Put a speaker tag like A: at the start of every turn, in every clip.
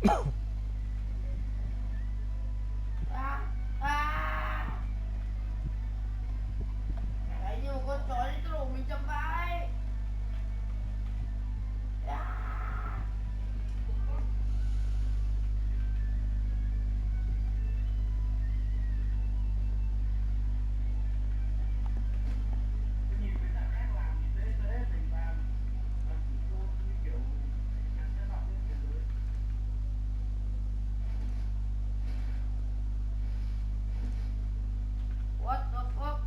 A: Đấy, nhưng mà con chó đi tốc độ mình chậm vãi. What the fuck?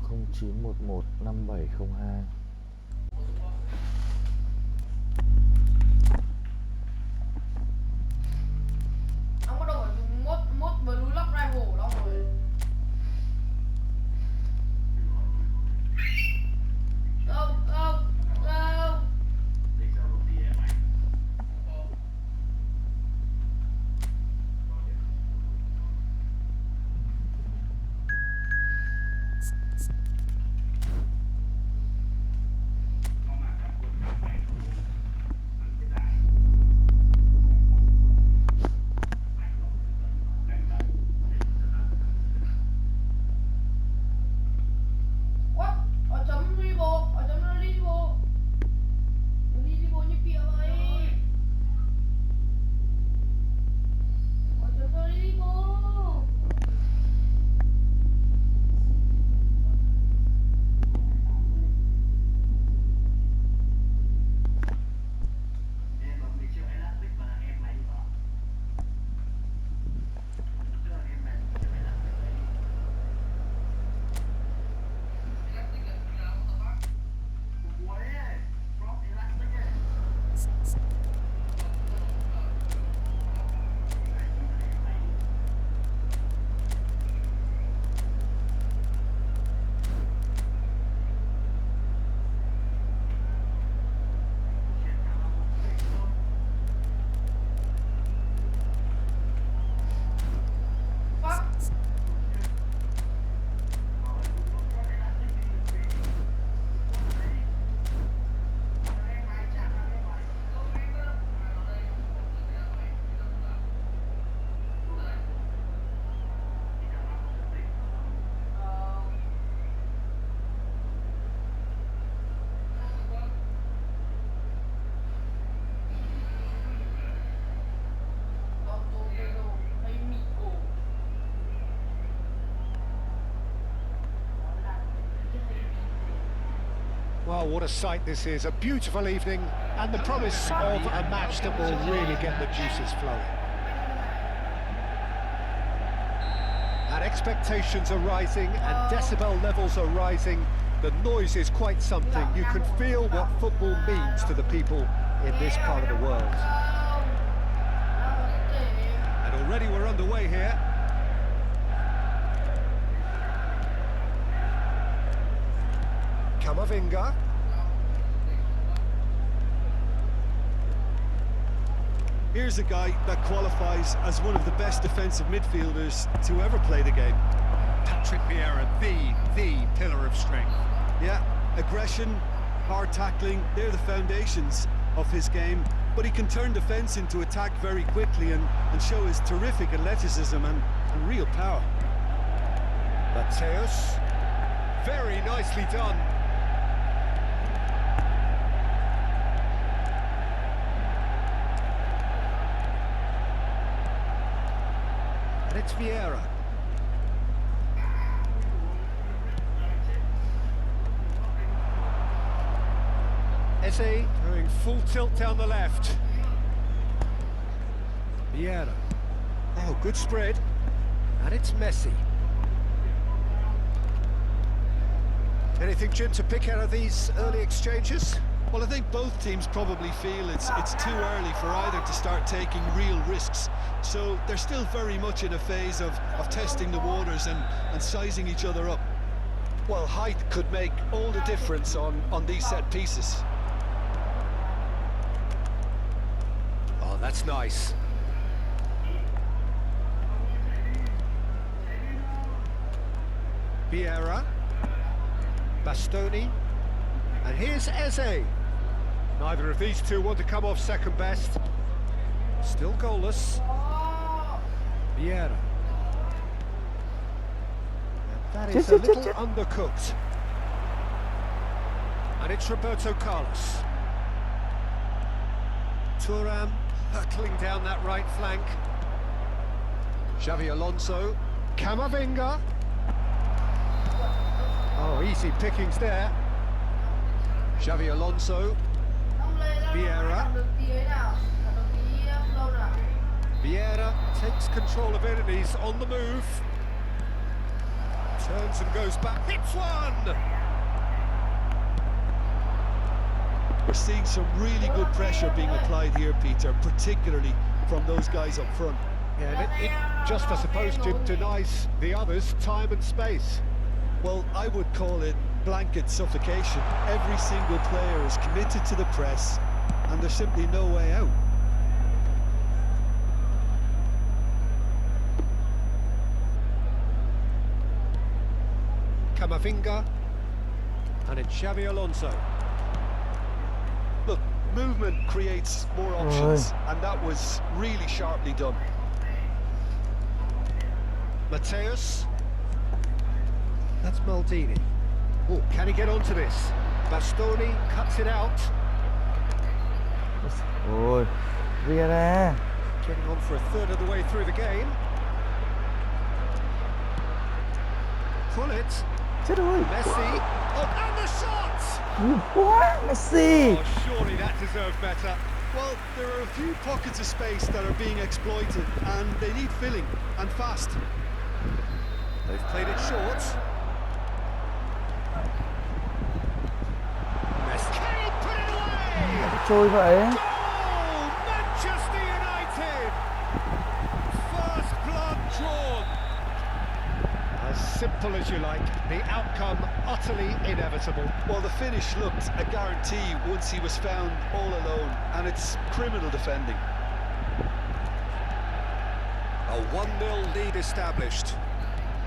B: Không 9115702.
A: Ông bắt đầu phải dùng mốt với núi lóc rival đó rồi. Go, go, go. What? Ở chấm rival, ở chấm rival. Rival như kia vậy. Ở chấm rival.
C: Well, what a sight this is. A beautiful evening and the promise of a match that will really get the juices flowing. And expectations are rising and decibel levels are rising. The noise is quite something. You can feel what football means to the people in this part of the world. And already we're underway here. Kamavinga.
D: Here's a guy that qualifies as one of the best defensive midfielders to ever play the game.
C: Patrick Vieira, the pillar of strength.
D: Yeah, aggression, hard tackling, they're the foundations of his game. But he can turn defence into attack very quickly and show his terrific athleticism and real power.
C: Mateus. Very nicely done. And it's Vieira. Eze going full tilt down the left. Vieira. Oh, good spread. And it's Messi. Anything, Jim, to pick out of these early exchanges?
D: Well, I think both teams probably feel it's too early for either to start taking real risks. So they're still very much in a phase of testing the waters and sizing each other up. Well, height could make all the difference on these set pieces.
C: Oh, that's nice. Vieira. Bastoni. And here's Eze. Neither of these two want to come off second best. Still goalless. Vieira. And that is a little undercooked. And it's Roberto Carlos. Thuram hurtling down that right flank. Xavi Alonso. Camavinga. Oh, easy pickings there. Xavi Alonso. Vieira. Vieira takes control of it and he's on the move. Turns and goes back, hits one!
D: We're seeing some really good pressure being applied here, Peter, particularly from those guys up front.
C: Yeah, and it just, I suppose, denies the others time and space.
D: Well, I would call it blanket suffocation. Every single player is committed to the press, and there's simply no way out.
C: Camavinga, and it's Xavi Alonso.
D: Look, movement creates more options, and that was really sharply done.
C: Mateus. That's Maldini. Oh, can he get onto this? Bastoni cuts it out.
B: Ôi, Vieira.
C: Getting on for a third of the way through the game. Pull it.
B: Chết rồi.
C: Messi. Oh, and the shot!
B: Quá, Messi.
C: Oh, surely that deserved better.
D: Well, there are a few pockets of space that are being exploited, and they need filling, and fast.
C: They've played it short. Messi. Can he put it away?
B: Trôi vậy.
C: Goal! Manchester United! First blood drawn. As simple as you like, the outcome utterly inevitable.
D: Well, the finish looked a guarantee once he was found all alone, and it's criminal defending.
C: A 1-0 lead established.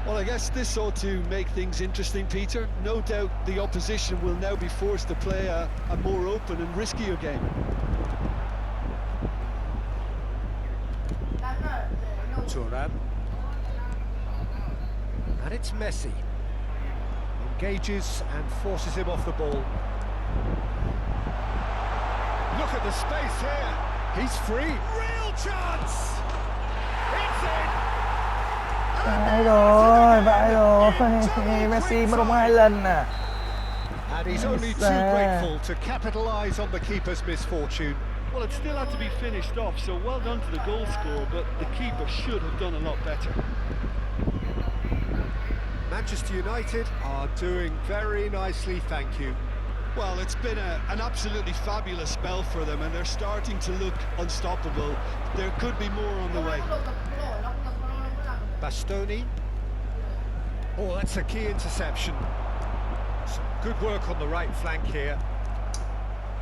D: Well, I guess this ought to make things interesting, Peter. No doubt the opposition will now be forced to play a more open and riskier game.
C: Thuram. And it's Messi. Engages and forces him off the ball. Look at the space here. He's free. Real chance! It's in!
B: Vãi rồi, Messi mất bóng 2 lần à.
C: And he's only too grateful to capitalise on the keeper's misfortune.
D: Well, it still had to be finished off, so well done to the goal scorer, but the keeper should have done a lot better.
C: Manchester United are doing very nicely, thank you.
D: Well, it's been an absolutely fabulous spell for them, and they're starting to look unstoppable. There could be more on the way.
C: Bastoni. Oh, that's a key interception. Some good work on the right flank here.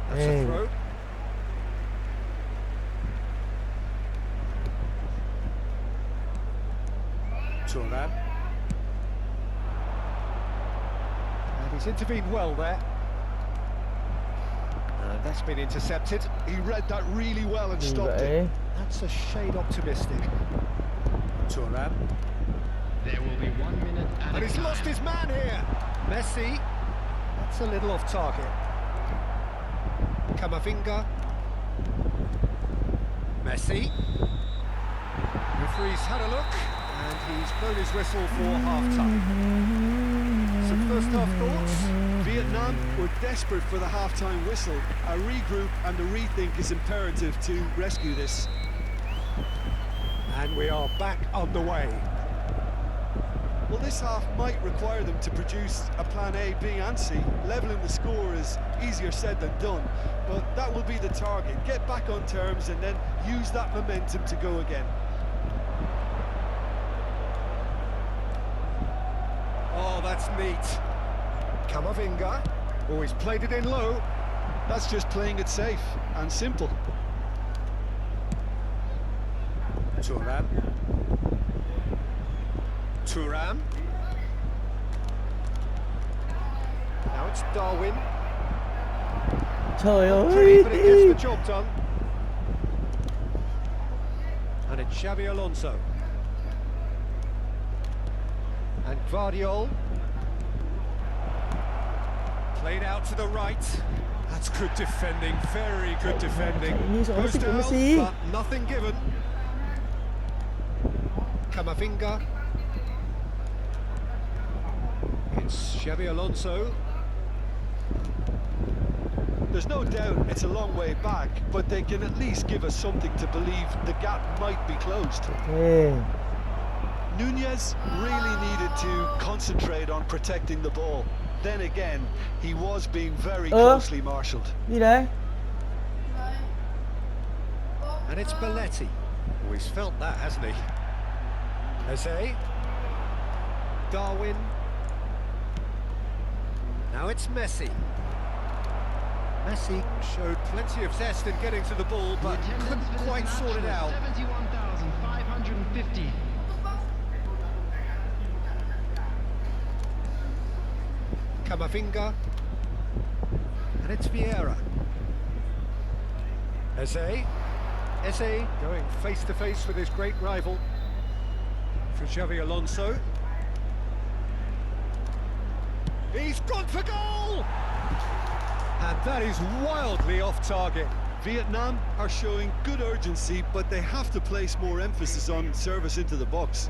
C: That's a throw. Thuram. And he's intervened well there. And that's been intercepted.
D: He read that really well and stopped it.
C: That's a shade optimistic. Thuram.
E: There will be 1 minute
C: And he's lost his man here. Messi. That's a little off target. Camavinga. Messi. Referee's had a look and he's blown his whistle for half-time. Some first-half thoughts?
D: Vietnam were desperate for the half-time whistle. A regroup and a rethink is imperative to rescue this.
C: And we are back on the way.
D: Well, this half might require them to produce a plan A, B and C. Levelling the score is easier said than done, but that will be the target. Get back on terms and then use that momentum to go again.
C: Oh, that's neat. Camavinga. Oh, he's played it in low.
D: That's just playing it safe and simple.
C: Thuram. Thuram. Now it's Darwin.
B: Trời
C: Pretty, but it gets the
B: ơi.
C: job done. And it's Xabi Alonso. And Guardiola. Played out to the right. That's good defending, very good defending.
B: Như sao nó
C: Goes
B: thích của
C: down,
B: Messi.
C: but nothing given. Camavinga. It's Xabi Alonso.
D: There's no doubt it's a long way back, but they can at least give us something to believe the gap might be closed.
B: Ê,
D: Nunez really needed to concentrate on protecting the ball. Then again, he was being very closely marshalled.
B: gì đấy?
C: And it's Belletti. Oh, he's felt that, hasn't he? Jose. Darwin. Now it's Messi. Messi showed plenty of zest in getting to the ball, but couldn't quite sort it out.
E: 71,550.
C: Camavinga. And it's Vieira. Eze. Eze going face to face with his great rival. For Xabi Alonso. He's gone for goal! And that is wildly off target.
D: Vietnam are showing good urgency, but they have to place more emphasis on service into the box.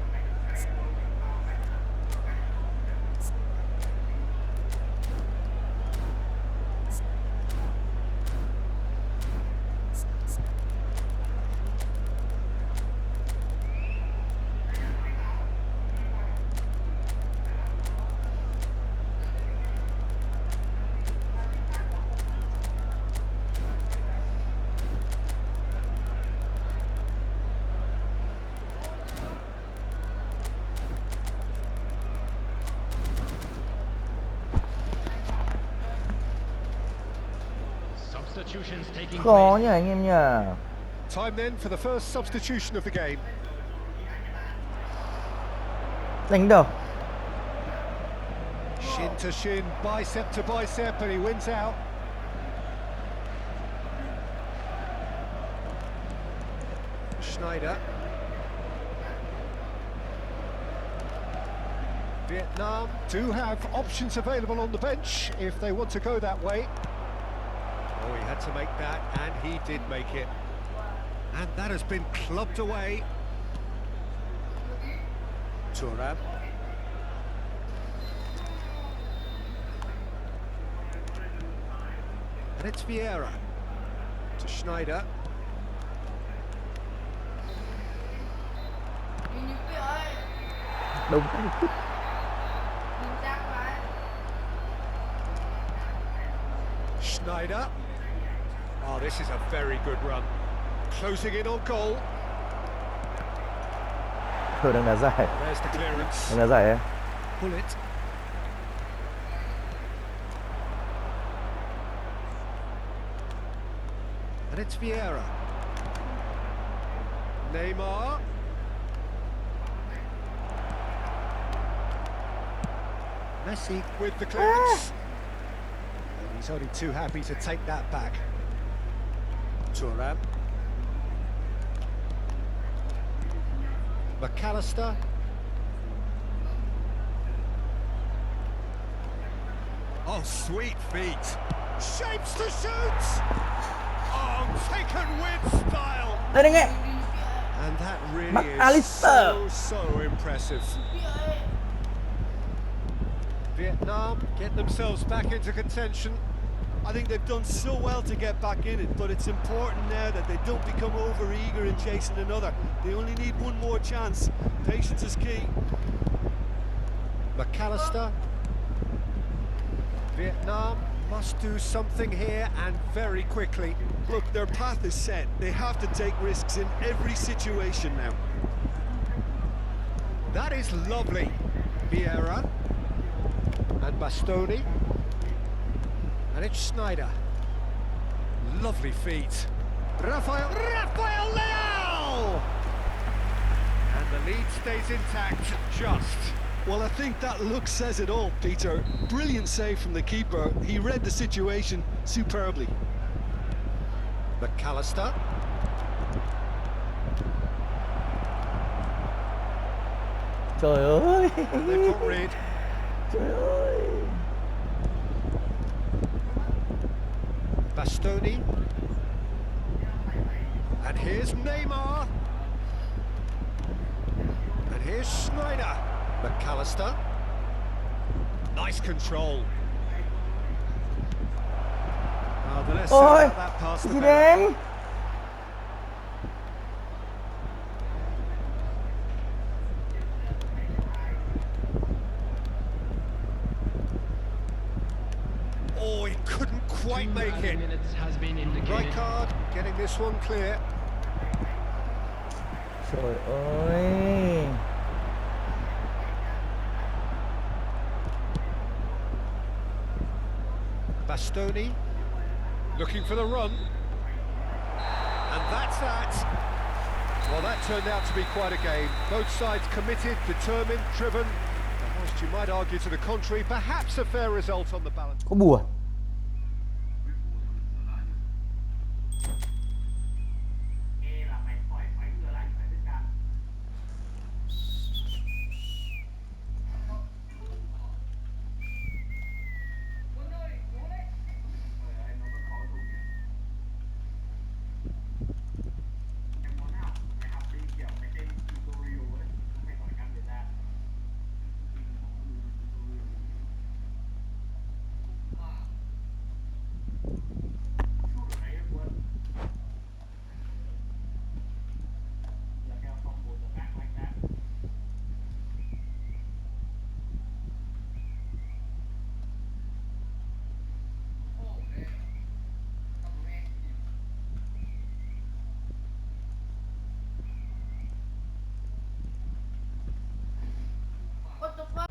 E: Substitutions taking
B: Khó
E: place.
B: nhỉ anh em nhỉ.
C: Time then for the first substitution of the game.
B: Đánh đầu.
C: Shin to shin, bicep to bicep, and he wins out. Schneider. Vietnam do have options available on the bench if they want to go that way. Oh, he had to make that, and he did make it. And that has been clubbed away. Thuram. And it's Vieira to Schneider.
B: Đúng.
C: Schneider. Oh, this is a very good run. Closing in on goal.
B: Thôi đang đá giải.
C: There's the clearance.
B: Đang đá giải ấy.
C: Pull it. And it's Vieira. Neymar. Messi with the clearance. And he's only too happy to take that back. Thuram. McAllister. Oh, sweet feet. Shapes to shoot. Oh, taken with style.
B: Đây đây nghe.
C: And that really
B: McAllister.
C: is so impressive. Vietnam get themselves back into contention.
D: I think they've done so well to get back in it, but it's important now that they don't become over-eager in chasing another. They only need one more chance. Patience is key.
C: McAllister. Vietnam must do something here, and very quickly.
D: Look, their path is set. They have to take risks in every situation now.
C: That is lovely. Vieira and Bastoni. And it's Snyder. Lovely feet. Rafael Leao! And the lead stays intact, just.
D: Well, I think that look says it all, Peter. Brilliant save from the keeper. He read the situation superbly.
C: McAllister.
B: Trời ơi.
C: And they've got rid.
B: Trời ơi.
C: Bastoni. And here's Neymar. And here's Snyder. McAllister. Nice control.
D: Oh, the less
B: Ôi,
D: said about that pass, the
B: gì
D: better.
B: đến?
C: Oh, he couldn't quite make it.
E: Minutes has been indicated.
C: Right card, getting this one clear.
B: Trời ơi.
C: Bastoni, looking for the run. And that's that. Well, that turned out to be quite a game. Both sides committed, determined, driven. And whilst you might argue to the contrary, perhaps a fair result on the balance.
B: Có bùa.
A: What the fuck?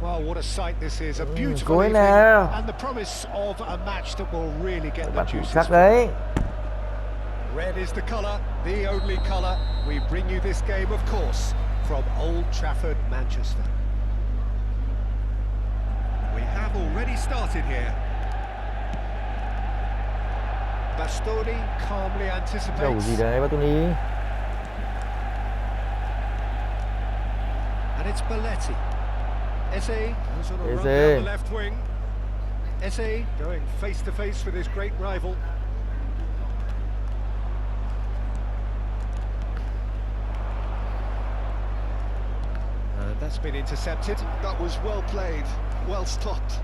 C: Well, what a sight this is. A beautiful
B: Cuối
C: evening.
B: nào.
C: And the promise of a match that will really get the
B: Bạn
C: juices
B: chắc
C: flowing.
B: đấy.
C: Red is the colour, the only colour. We bring you this game, of course, from Old Trafford, Manchester. We have already started here. Bastoni calmly
B: Đầu
C: anticipates.
B: gì đấy Bastoni?
C: And it's Belletti. Eze goes on a run
B: Eze.
C: down the left wing. Eze going face to face with his great rival. And that's been intercepted.
D: That was well played, well stopped.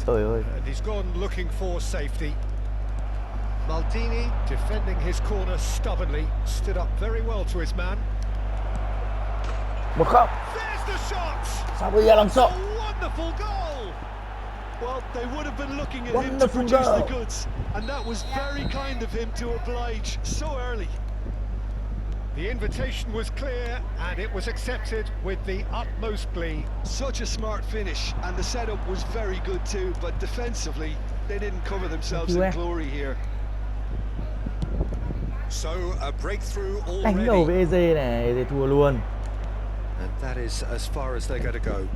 B: Trời ơi.
C: And he's gone looking for safety. Maldini, defending his corner stubbornly, stood up very well to his man.
B: 1-0.
C: There's the shot!
B: Sao bây giờ làm sợ?
C: A wonderful goal!
D: Well, they would have been looking at him to
B: Wonderful
D: produce
B: goal.
D: the goods, and that was very kind of him to oblige so early.
C: The invitation was clear, and it was accepted with the utmost glee.
D: Such a smart finish, and the setup was very good too, but defensively, they didn't cover themselves in glory here.
C: So, a breakthrough
B: Đánh đầu với
C: already,
B: Eze này, Eze thua luôn.
C: and that is as far as they're going to go.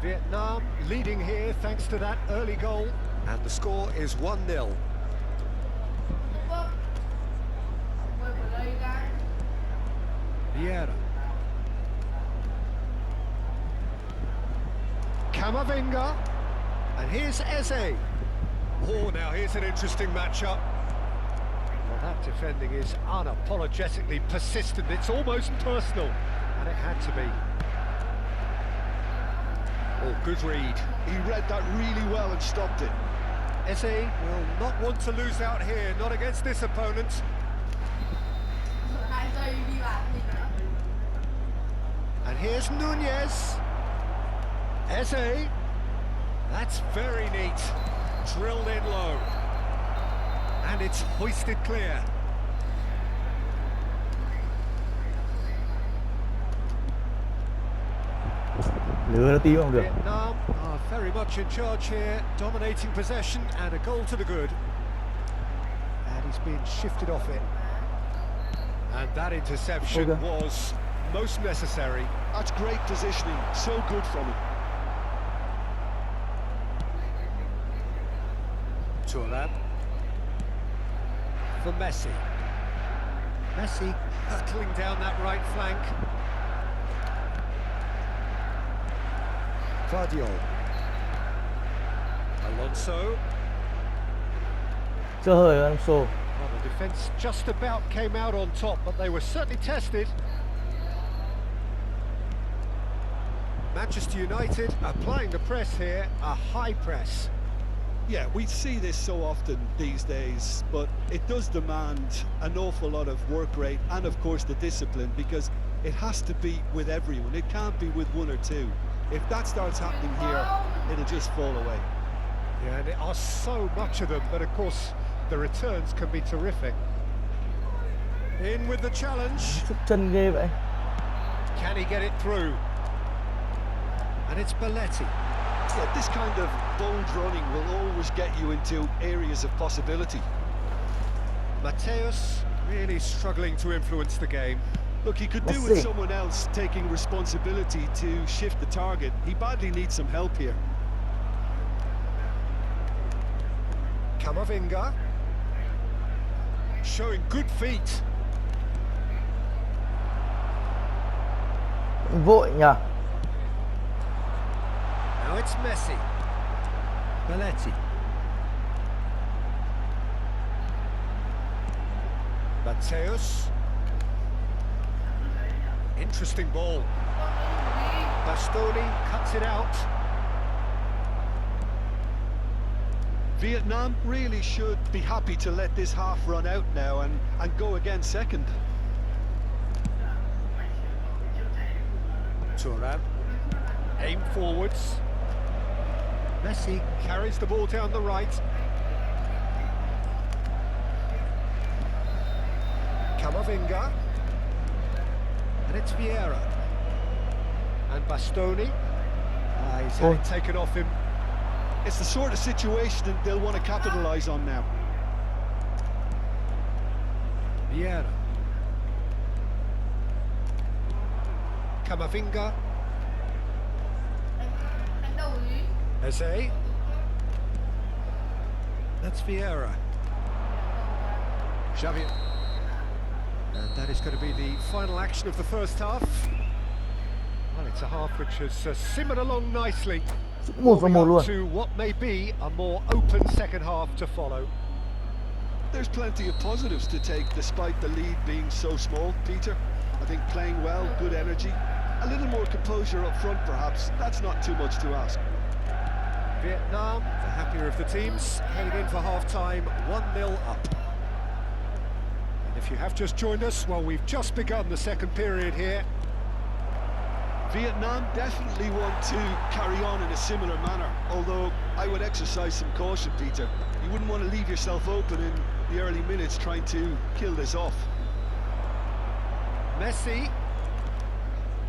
C: Vietnam leading here thanks to that early goal, and the score is 1-0.
A: What the fuck? Quay vào đây
C: Vieira. Camavinga. And here's Eze. Oh, now here's an interesting matchup. Well, that defending is unapologetically persistent. It's almost personal. And it had to be. Oh, good read.
D: He read that really well and stopped it.
C: Eze will not want to lose out here, not against this opponent. And here's Nunez. Eze. That's very neat. Drilled in low. And it's hoisted clear.
B: Lừa tiêu không được.
C: Vietnam are very much in charge here, dominating possession and a goal to the good. And he's been shifted off it. And that interception was most necessary.
D: That's great positioning, so good from him.
C: Thuram. For Messi. Messi hurtling down that right flank. Guardiola. Alonso.
B: Chơi hơi Alonso.
C: Well, the defence just about came out on top, but they were certainly tested. Manchester United applying the press here, a high press.
D: Yeah, we see this so often these days, but it does demand an awful lot of work rate and, of course, the discipline, because it has to be with everyone. It can't be with one or two. If that starts happening here, it'll just fall away.
C: Yeah, and there are so much of them, but of course the returns can be terrific. In with the challenge.
B: Sút chân ghê vậy.
C: Can he get it through? And it's Belletti.
D: Yeah, this kind of bold running will always get you into areas of possibility.
C: Mateus really struggling to influence the game.
D: Look, he could do with someone else taking responsibility to shift the target. He badly needs some help here.
C: Camavinga. Showing good feet.
B: Vội nhỉ.
C: Now it's Messi. Belletti. Mateus. Interesting ball. Bastoni cuts it out.
D: Vietnam really should be happy to let this half run out now and go again second.
C: Thuram. Aim forwards. Messi carries the ball down the right. Camavinga. And it's Vieira. And Bastoni. He's had it taken off him.
D: It's the sort of situation that they'll want to capitalise on now.
C: Vieira. Camavinga. Eze. That's Vieira. Xavi. And that is going to be the final action of the first half. Well, it's a half which has simmered along nicely. Moving up to what may be a more open second half to follow.
D: There's plenty of positives to take despite the lead being so small, Peter. I think playing well, good energy, a little more composure up front perhaps. That's not too much to ask.
C: Vietnam, the happier of the teams, heading in for half-time, 1-0 up. And if you have just joined us, well, we've just begun the second period here.
D: Vietnam definitely want to carry on in a similar manner, although I would exercise some caution, Peter. You wouldn't want to leave yourself open in the early minutes trying to kill this off.
C: Messi.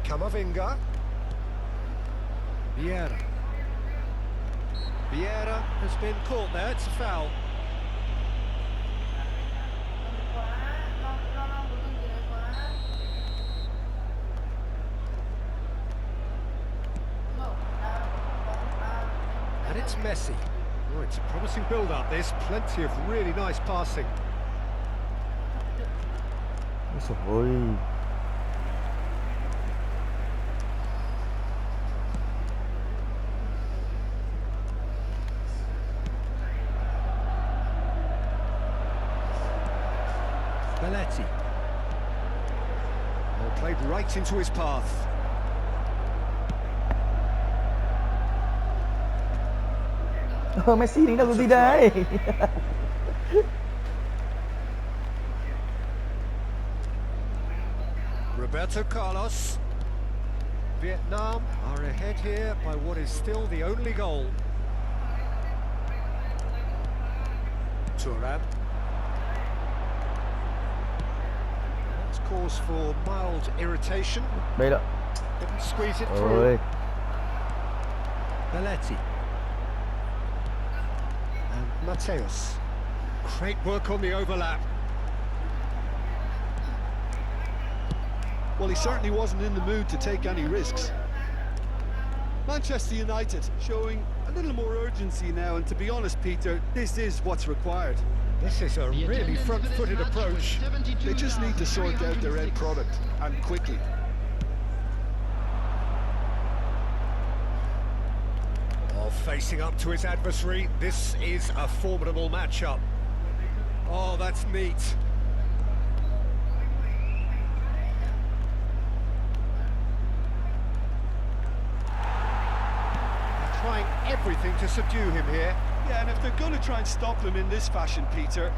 C: Camavinga. Vieira. Vieira has been caught there, it's a foul. And it's Messi. Oh, it's a promising build-up, this. Plenty of really nice passing.
B: Ôi.
C: Belletti. Well, played right into his path.
B: Messi đánh được gì đấy?
C: Roberto Carlos. Vietnam are ahead here by what is still the only goal. Thuram. That's cause for mild irritation.
B: Đây đó.
C: Didn't squeeze it through.
B: Ôi.
C: Belletti. And Mateus. Great work on the overlap.
D: Well, he certainly wasn't in the mood to take any risks. Manchester United showing a little more urgency now, and to be honest, Peter, this is what's required.
C: This is a really front-footed approach.
D: They just need to sort out their end product, and quickly.
C: Oh, facing up to his adversary, this is a formidable matchup. Oh, that's neat. Trying everything to subdue him here.
D: Yeah, and if they're going to try and stop them in this fashion, Peter,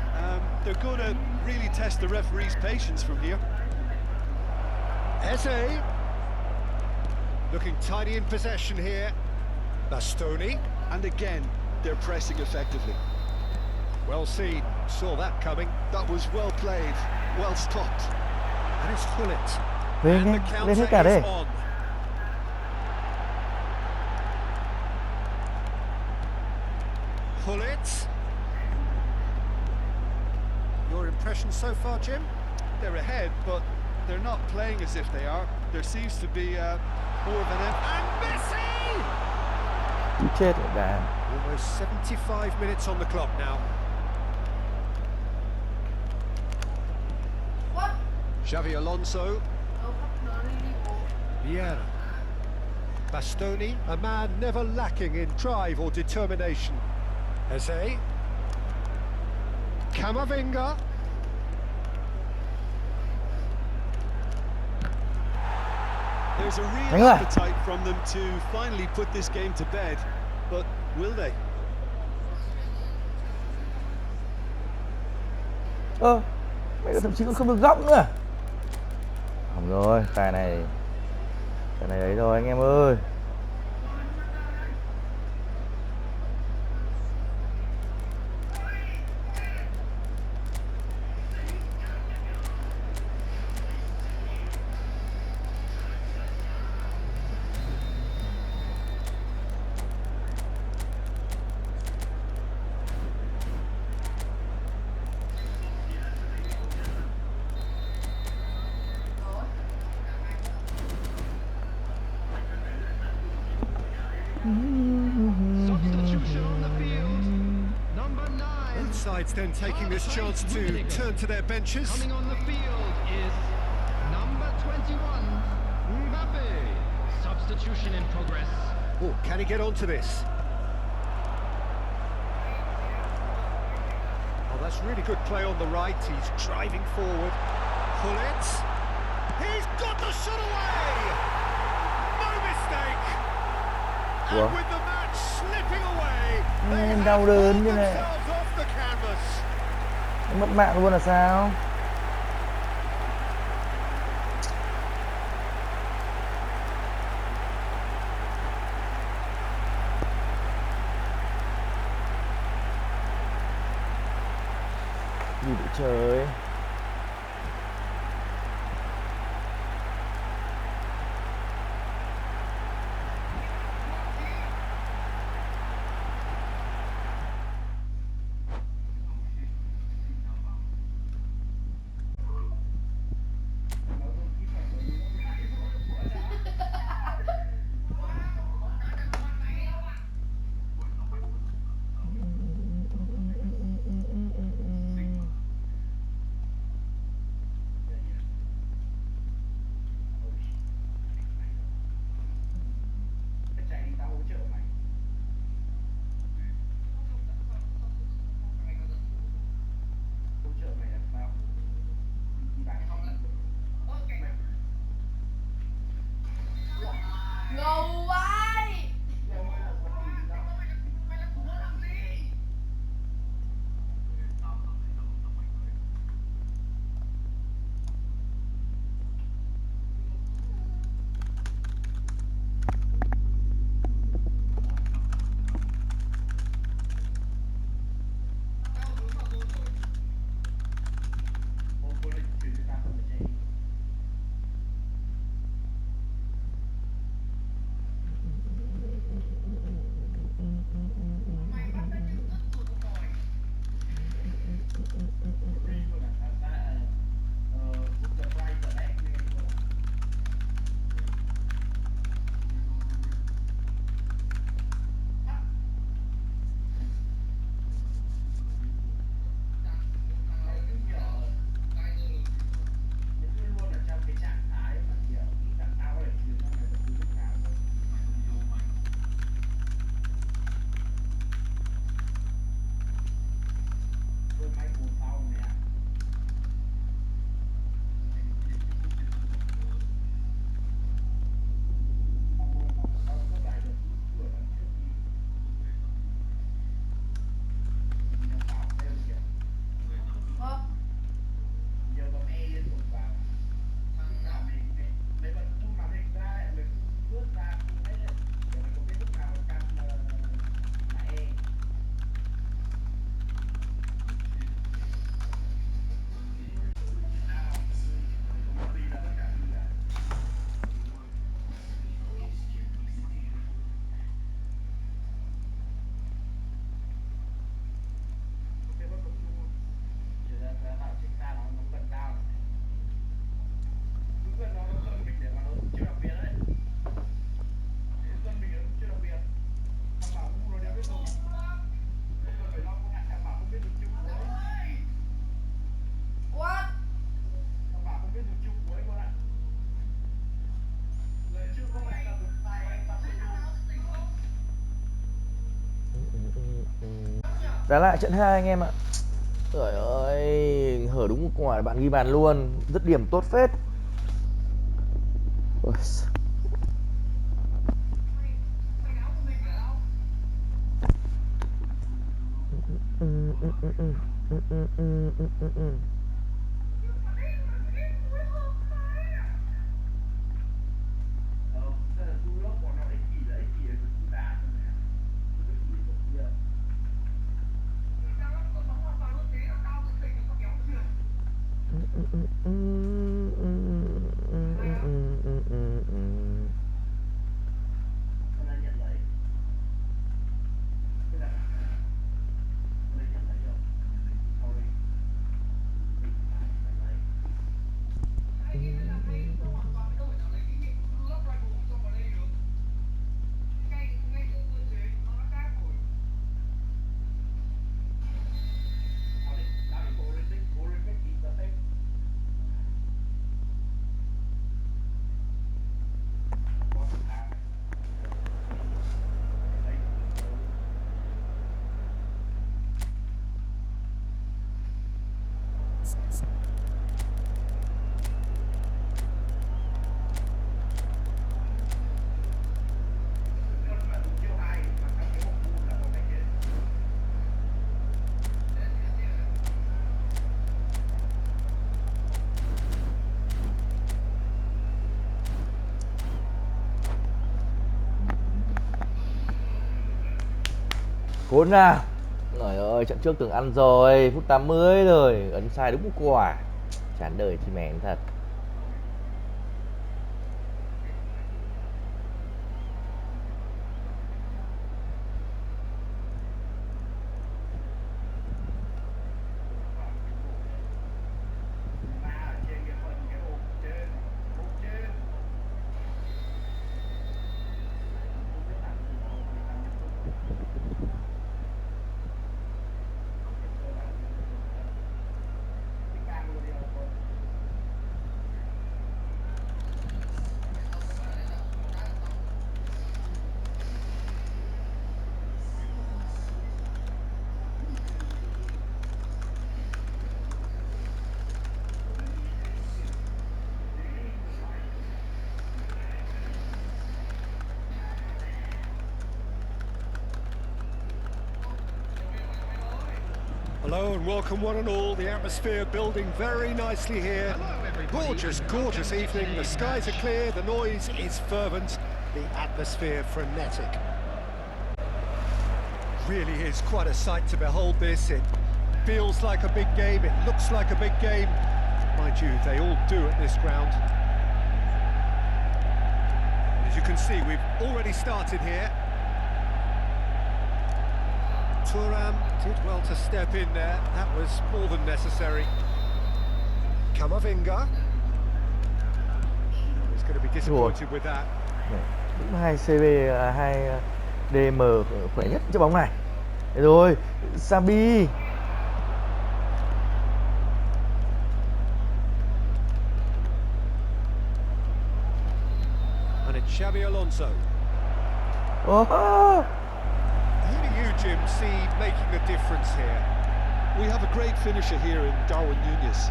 D: they're going to really test the referee's patience from here.
C: Eze. Looking tidy in possession here. Bastoni.
D: And again, they're pressing effectively.
C: Well seen. Saw that coming.
D: That was well played, well stopped.
C: And it's Hullet.
B: Lên
C: And the
B: hết
C: counter
B: cả đây.
C: is on. Hullet. Your impression so far, Jim?
D: They're ahead, but they're not playing as if they are. There seems to be more of an...
C: And Messi!
B: Chết rồi bà.
C: Almost 75 minutes on the clock now.
A: What?
C: Xavi Alonso.
A: Đâu khắp nơi đi bộ.
C: Vieira. Bastoni, a man never lacking in drive or determination. Eze. Camavinga.
D: There's a
B: Đánh
D: real
B: rồi.
D: appetite from them to finally put this game to bed, but will they?
B: Mày thậm chí còn không được góc nữa. Không rồi, tài này ấy rồi anh em ơi.
E: Substitution on the field. Number 9.
C: Both sides then taking this chance to turn to their benches.
E: Coming on the field is number 21, Mbappe. Substitution in progress.
C: Oh, can he get onto this? Oh, that's really good play on the right. He's driving forward. Hullet. He's got the shot away! No mistake! And
B: Ủa?
C: with the match slipping away, they
B: Em
C: have
B: đau đớn
C: pulled
B: như này.
C: themselves off the canvas.
B: Mất mạng luôn là sao? Gì vậy trời?
A: Ờ. What?
B: Đá lại trận 2 anh em ạ. Trời ơi, hở đúng một quả bạn ghi bàn luôn, dứt điểm tốt phết. Ôi, Khốn nào. Trời ơi, trận trước tưởng ăn rồi, phút 80 rồi, ấn sai đúng một quả. Chán đời thì mèn thật.
C: Hello and welcome one and all. The atmosphere building very nicely here. Gorgeous, gorgeous evening. The skies are clear, the noise is fervent, the atmosphere frenetic. Really is quite a sight to behold this. It feels like a big game, it looks like a big game. Mind you, they all do at this ground. As you can see, we've already started here. Thuram did well to step in there, that was more than necessary. Camavinga. He's going to be disappointed with that.
B: Đúng 2 CB, 2 DM khỏe nhất trong bóng này. Thế rồi, Sabi.
C: And it's Xabi Alonso.
B: Oh.
C: Who do you, Jim, see making the difference here? we have a great finisher here in Darwin Núñez.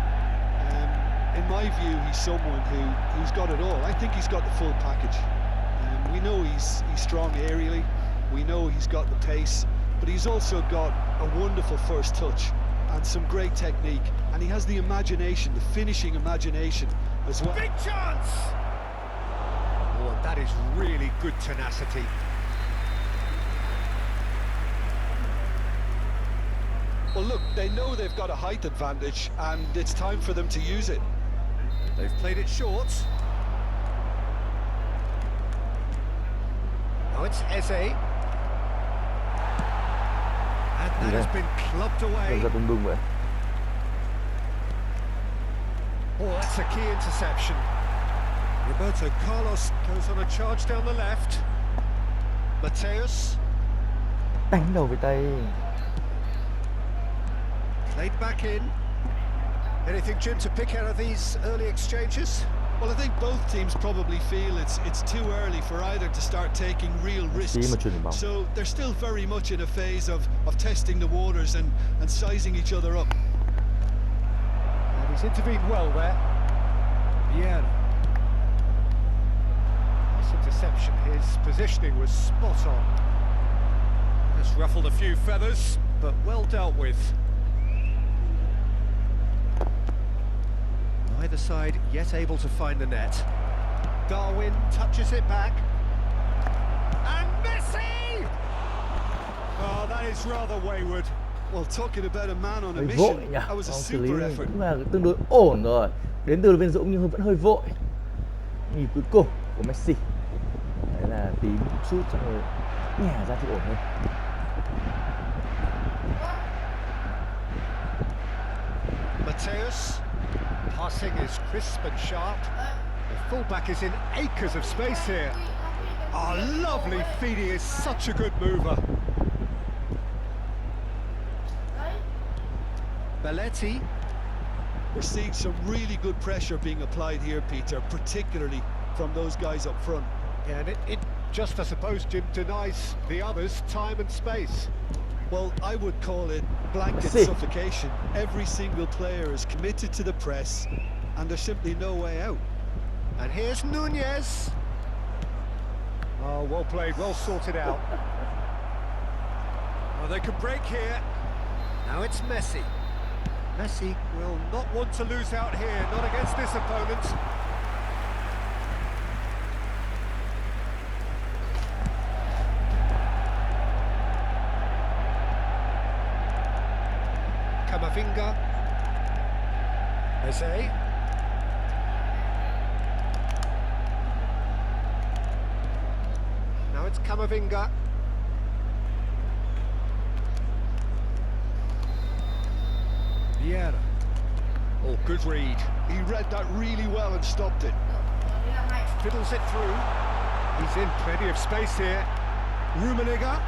C: In my view, he's someone who's got it all. I think he's got the full package. We know he's strong aerially, we know he's got the pace, but he's also got a wonderful first touch and some great technique, and he has the imagination, the finishing imagination as well.
D: Big chance! Oh, that is really good tenacity.
C: Well, look, they know they've got a height advantage, and it's time for them to use it.
D: They've played it short. Now it's Eze. And that has been clubbed away.
B: Ra tung vậy.
D: Oh, that's a key interception. Roberto Carlos goes on a charge down the left. Mateus
B: Đánh đầu với tay.
D: played back in. Anything, Jim, to pick out of these early exchanges?
C: Well, I think both teams probably feel it's too early for either to start taking real risks.
B: mà chuyền bóng.
C: So they're still very much in a phase of testing the waters and sizing each other up.
D: And he's intervened well there. Vieira. This interception, his positioning was spot on. Just ruffled a few feathers, but well dealt with. Neither side yet able to find the net. Darwin touches it back. And Messi! Oh, that is rather wayward.
C: Well, talking about a man on a
B: Hơi vội
C: mission,
B: nhỉ.
C: that was a
B: Ông xử lý
C: super
B: này
C: effort.
B: cũng là tương đối ổn rồi. Đến từ viên Dũng nhưng vẫn hơi vội. Nhịp cuối cùng của Messi. Đấy là tím sút xong rồi nhả ra thì ổn hơn.
D: Mateus, passing is crisp and sharp. The fullback is in acres of space here. Oh, lovely feed, he is such a good mover. Belletti,
C: We're seeing some really good pressure being applied here, Peter, particularly from those guys up front.
D: yeah, and it just, I suppose, Jim, denies the others time and space.
C: Well, I would call it blanket
B: Messi.
C: suffocation. Every single player is committed to the press, and there's simply no way out.
D: And here's Núñez. Oh, well played, well sorted out. Oh, they can break here. Now it's Messi. Messi will not want to lose out here, not against this opponent. Camavinga. Eze. Now it's Camavinga. Vieira. Oh, good read.
C: He read that really well and stopped it.
D: Fiddles it through. He's in plenty of space here. Rummenigge.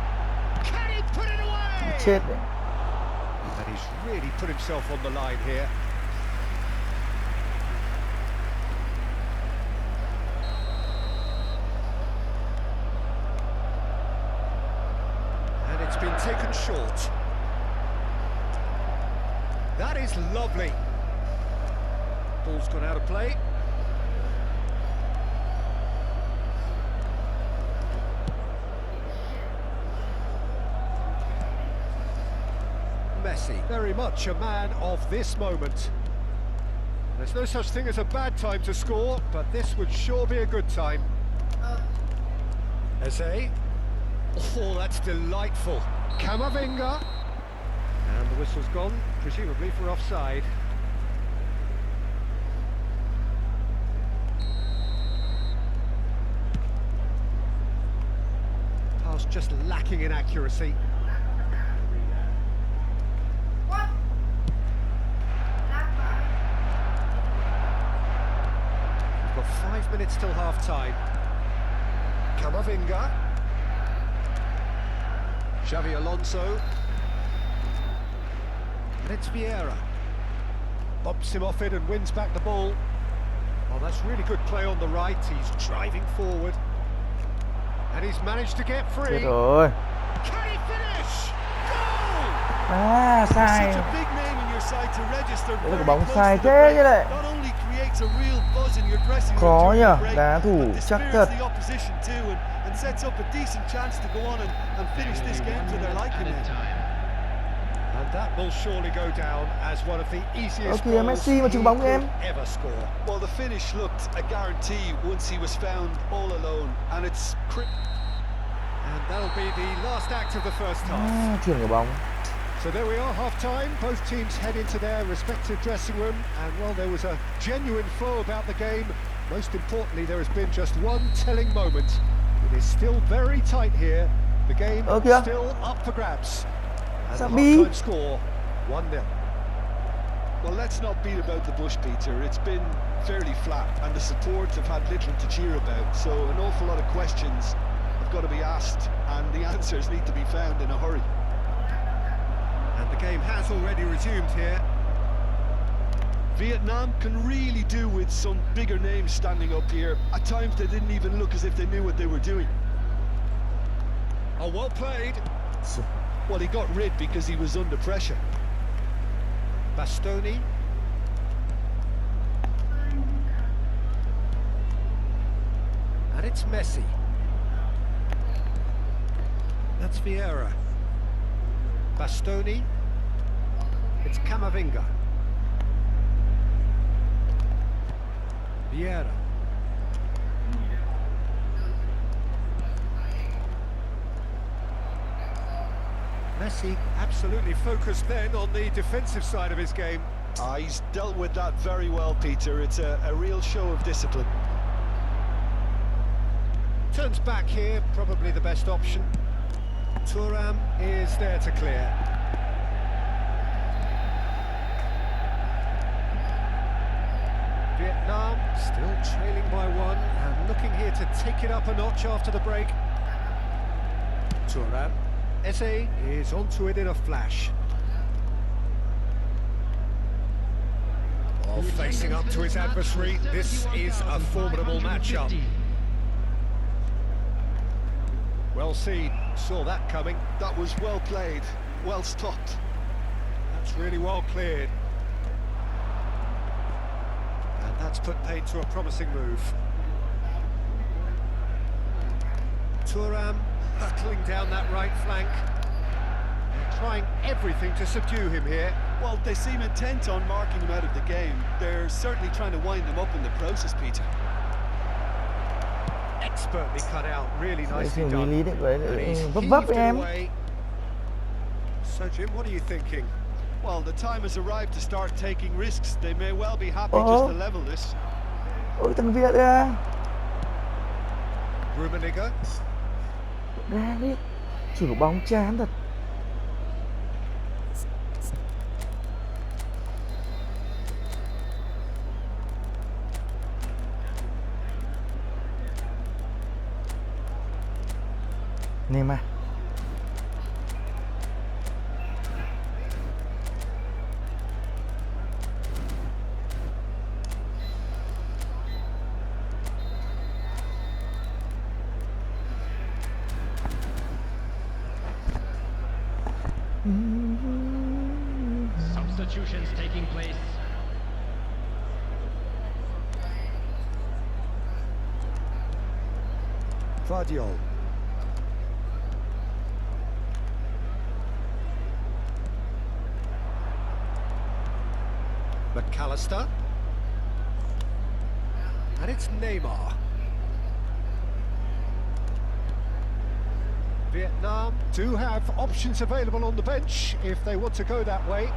D: Can he put it away?
B: Chết đấy.
D: And he's really put himself on the line here. And it's been taken short. That is lovely. Ball's gone out of play. Messi, very much a man of this moment. There's no such thing as a bad time to score, but this would sure be a good time. Eze. Oh, that's delightful. Camavinga. And the whistle's gone, presumably for offside. Pass just lacking in accuracy.
A: What?
D: We've got 5 minutes till half-time. Camavinga. Xavi Alonso. And it's Vieira. Bumps him off it and wins back the ball. Oh, that's really good play on the right. He's driving forward. And he's managed to get free.
B: Chết rồi.
D: Can he finish? Goal!
B: À,
D: With
B: sai.
D: such a big name in your side to register
B: Đấy là
D: very
B: quả bóng
D: close
B: sai
D: to the
B: thế
D: break
B: chứ lại.
D: not only creates a real buzz in your dressing room
B: Khó
D: during the
B: nhờ,
D: break,
B: đá thủ
D: but
B: chắc
D: dispirits
B: thật.
D: the opposition too and sets up a decent chance to go on and
E: There
D: finish
E: will
D: this
E: be
D: game
E: 1
D: to their
E: minute
D: liking
E: added
D: now.
E: time.
C: And that will surely go down as one of the easiest
B: Kìa,
C: goals
B: Messi
C: he
B: mà trúng bóng
C: could
B: em.
C: ever score.
D: Well, the finish looked a guarantee once he was found all alone, and it's
C: And that'll be the last act of the first half.
B: À, chuyển quả bóng.
C: So there we are, half-time. Both teams head into their respective dressing room, and well, there was a genuine flow about the game. Most importantly, there has been just one telling moment. It is still very tight here. The game
B: kìa.
C: still up for grabs. And the
B: Sao bi?
C: half-time score, 1-0.
D: Well, let's not beat about the bush, Peter. It's been fairly flat, and the support have had little to cheer about, so an awful lot of questions have got to be asked, and the answers need to be found in a hurry.
C: And the game has already resumed here.
D: Vietnam can really do with some bigger names standing up here. At times they didn't even look as if they knew what they were doing.
C: Oh, well played.
D: Well, he got rid because he was under pressure.
C: Bastoni. And it's Messi. That's Vieira. Bastoni. It's Camavinga. Vieira. Messi absolutely focused then on the defensive side of his game.
D: He's dealt with that very well, Peter. It's a real show of discipline.
C: Turns back here, probably the best option. Thuram is there to clear. Vietnam still trailing by one and looking here to take it up a notch after the break. Thuram. Eze is onto it in a flash. Oh, facing up to his adversary, this is a formidable matchup. Well seen, saw that coming.
D: That was well played, well stopped.
C: That's really well cleared. And that's put paid to a promising move. Thuram hurtling down that right flank. They're trying everything to subdue him here.
D: Well, they seem intent on marking him out of the game. They're certainly trying to wind him up in the process, Peter.
C: Expertly cut out, really
B: Đấy,
C: nicely
B: xử
C: done.
B: lý đấy, đấy,
C: And he's
B: vấp vấp
C: heaved it
B: em.
C: away. So Jim, what are you thinking?
D: Well, the time has arrived to start taking risks. They may well be happy
B: Uh-oh.
D: just to level this.
B: Ôi thằng Việt à.
C: Rummenigge.
B: Đang đi. Chuyển quả bóng chán thật. Neymar.
E: Substitutions taking place.
C: Vardiol. McAllister. And it's Neymar. Vietnam do have options available on the bench if they want to go that way.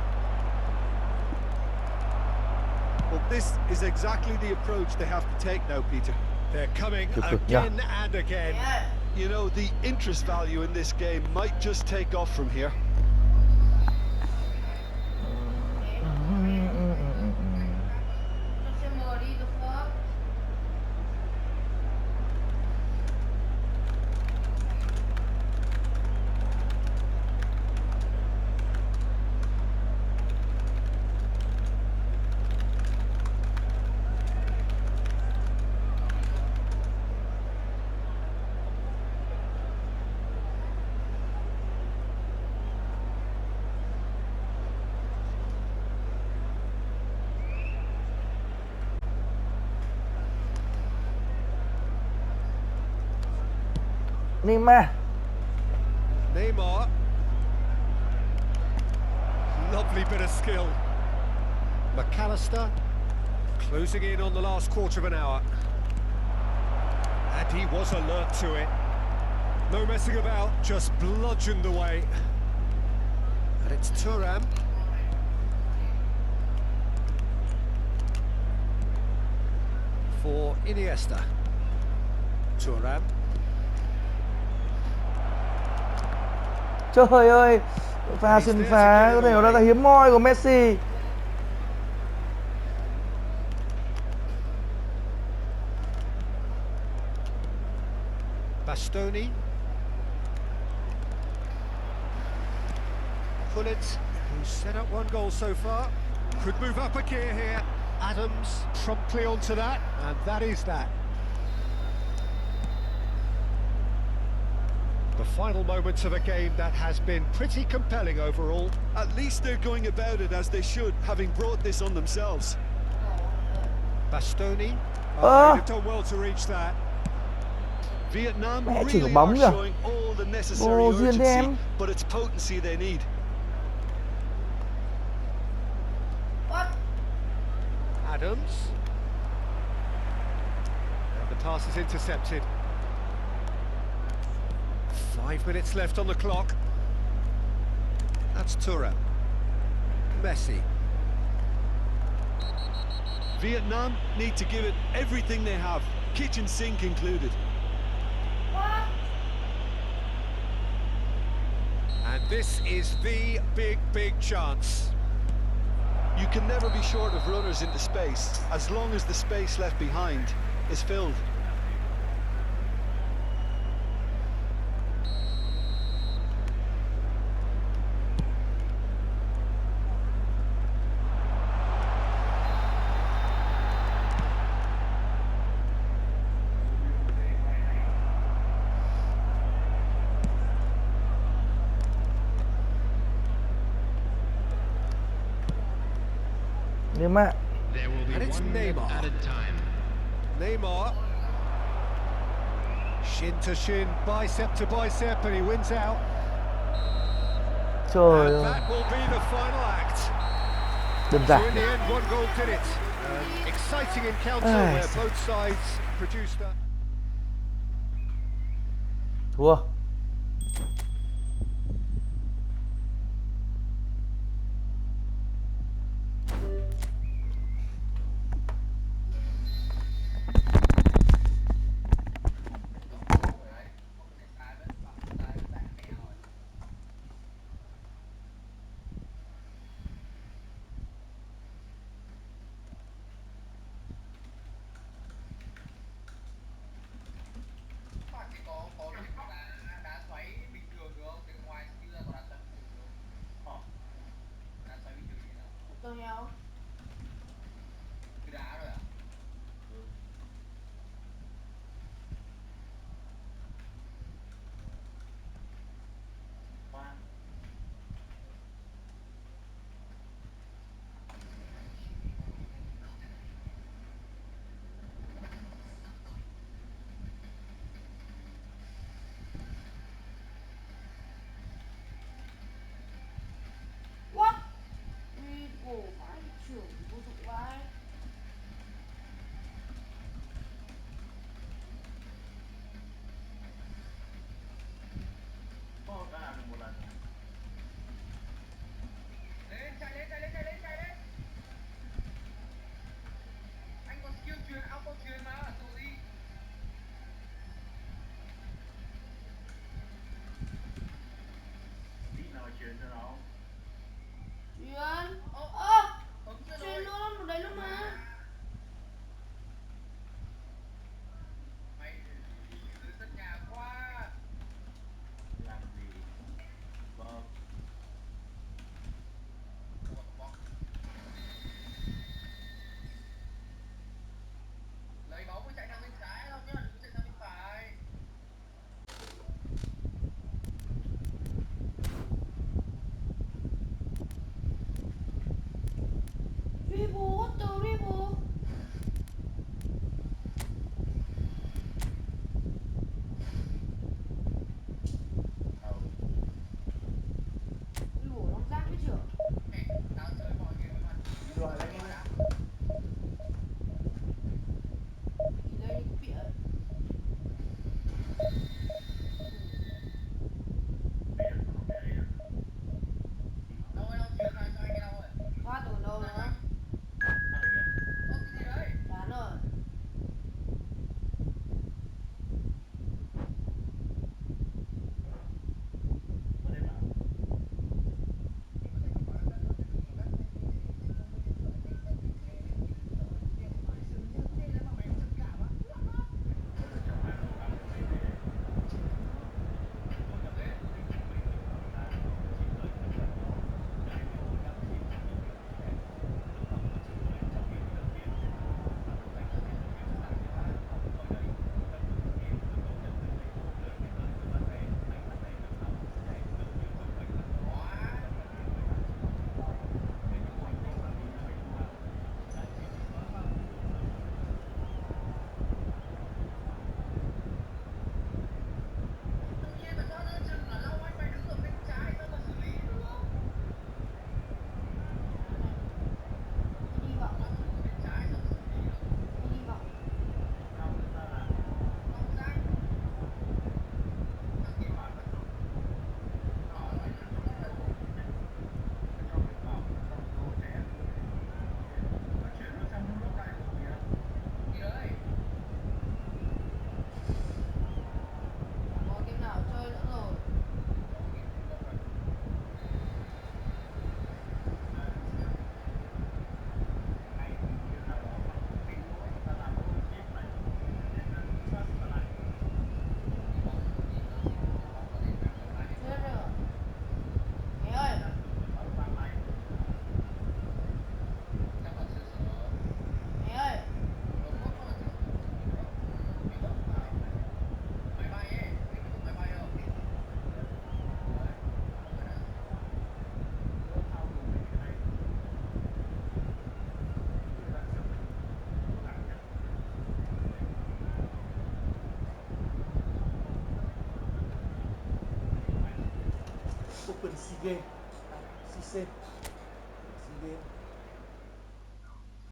D: Well, this is exactly the approach they have to take now, Peter.
C: They're coming
B: Cực cực nhá.
C: again and again.
D: You know, the interest value in this game might just take off from here.
B: Neymar.
C: Neymar. Lovely bit of skill. McAllister closing in on the last quarter of an hour. And he was alert to it. No messing about, just bludgeoned away. And it's Thuram. For Iniesta. Thuram.
B: Trời ơi, pha xuyên phá có thể nói là hiếm hoi của Messi.
C: Bastoni. Pullet, who's set up one goal so far. Could move up a gear here. Adams promptly onto that, and that is that. The final moments of a game that has been pretty compelling overall.
D: At least they're going about it as they should, having brought this on themselves.
C: Bastoni.
D: Oh, they've done well to reach that. Vietnam
B: Mẹ, chỉ có
D: really
B: bóng
D: are
B: kìa.
D: showing all the necessary
B: Vô duyên thế
D: urgency,
B: em.
D: but it's potency they need.
A: What?
C: Adams. And the pass is intercepted. 5 minutes left on the clock. That's Thuram. Messi.
D: Vietnam need to give it everything they have, kitchen sink included.
A: What?
C: And this is the big chance.
D: You can never be short of runners into space, as long as the space left behind is filled.
B: Neymar.
E: There will be
C: And it's
E: one minute
C: Neymar.
E: at a time.
C: Neymar. Shin to shin, bicep to bicep, and he wins out.
B: Trời
C: And
B: ơi,
C: that will be the final act.
B: đơn
C: So in
B: giản.
C: the end, one goal did it. An exciting encounter
B: Ai
C: where
B: da.
C: both sides produced a...
B: Thua.
F: có đá xoáy bình thường được không? Từ ngoài kia có đá xoáy bình thường được không? Đá xoáy bình thường như thế nào?
A: Tao nhau.
F: Cái đá rồi à? Khoan.
A: What? Ui, cổ vãi Gila ini kopi ah.
F: Đâu ơi, đâu chưa khai cho anh cái đâu rồi?
A: Phát ở đâu nữa?
F: Ăn được kìa. Ơ, cái gì đấy?
A: Bán rồi.
F: Vào đây mà. Tự nhiên mà cho nó chừng là lâu anh phải đứng ở bên trái xong rồi xử lý đúng không?
A: Hy vọng
F: Đứng ở bên trái xong rồi xử lý được.
A: hy vọng
F: Không, người ta là không rác. Các kịch bản vẫn nhỏ rồi nhưng nó rất là cho mình vào trong đồ trẻ. Nó chuyển nó sang nước lại rồi kìa. Gì đấy?
A: có game nào chơi nữa rồi. Chết rồi. Mẹ ơi,
F: Chắc là sửa sửa.
A: mẹ ơi.
F: Rồi mốt nó là bị mất vào máy bay ấy, mình có máy bay không? Đấy.
B: Open SEA Games, SEA